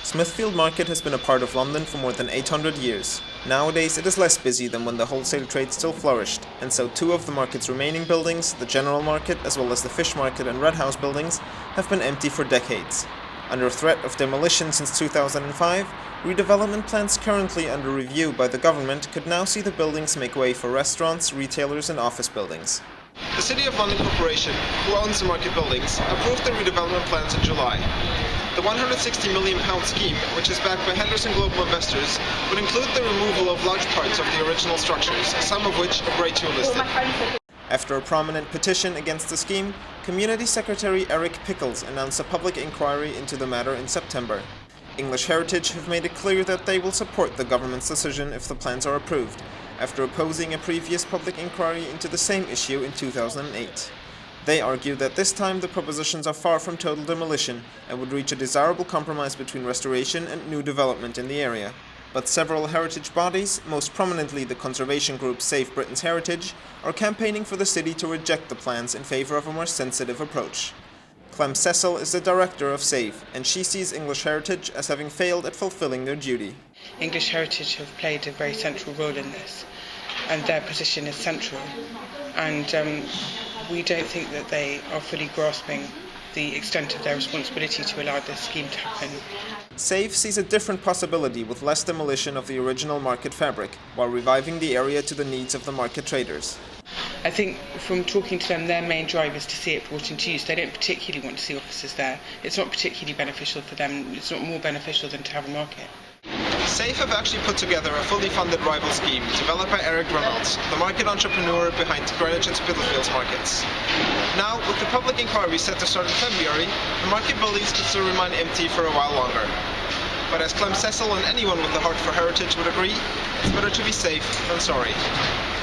Smithfield Market has been a part of London for more than 800 years. Nowadays it is less busy than when the wholesale trade still flourished, and so two of the market's remaining buildings, the General Market as well as the Fish Market and Red House buildings, have been empty for decades. Under threat of demolition since 2005, redevelopment plans currently under review by the government could now see the buildings make way for restaurants, retailers and office buildings. The City of London Corporation, who owns the market buildings, approved the redevelopment plans in July. The £160 million scheme, which is backed by Henderson Global Investors, would include the removal of large parts of the original structures, some of which are grade 2 listed. After a prominent petition against the scheme, Community Secretary Eric Pickles announced a public inquiry into the matter in September. English Heritage have made it clear that they will support the government's decision if the plans are approved, after opposing a previous public inquiry into the same issue in 2008. They argue that this time the propositions are far from total demolition and would reach a desirable compromise between restoration and new development in the area. But several heritage bodies, most prominently the conservation group Save Britain's Heritage, are campaigning for the city to reject the plans in favour of a more sensitive approach. Clem Cecil is the director of Save, and she sees English Heritage as having failed at fulfilling their duty. English Heritage have played a very central role in this, and their position is central. And we don't think that they are fully grasping the extent of their responsibility to allow this scheme to happen. Save sees a different possibility with less demolition of the original market fabric, while reviving the area to the needs of the market traders. I think from talking to them, their main drive is to see it brought into use. They don't particularly want to see offices there. It's not particularly beneficial for them. It's not more beneficial than to have a market. SAFE have actually put together a fully funded rival scheme developed by Eric Reynolds, the market entrepreneur behind Greenwich and Spitalfields markets. Now, with the public inquiry set to start in February, the market buildings could still remain empty for a while longer. But as Clem Cecil and anyone with a heart for heritage would agree, it's better to be safe than sorry.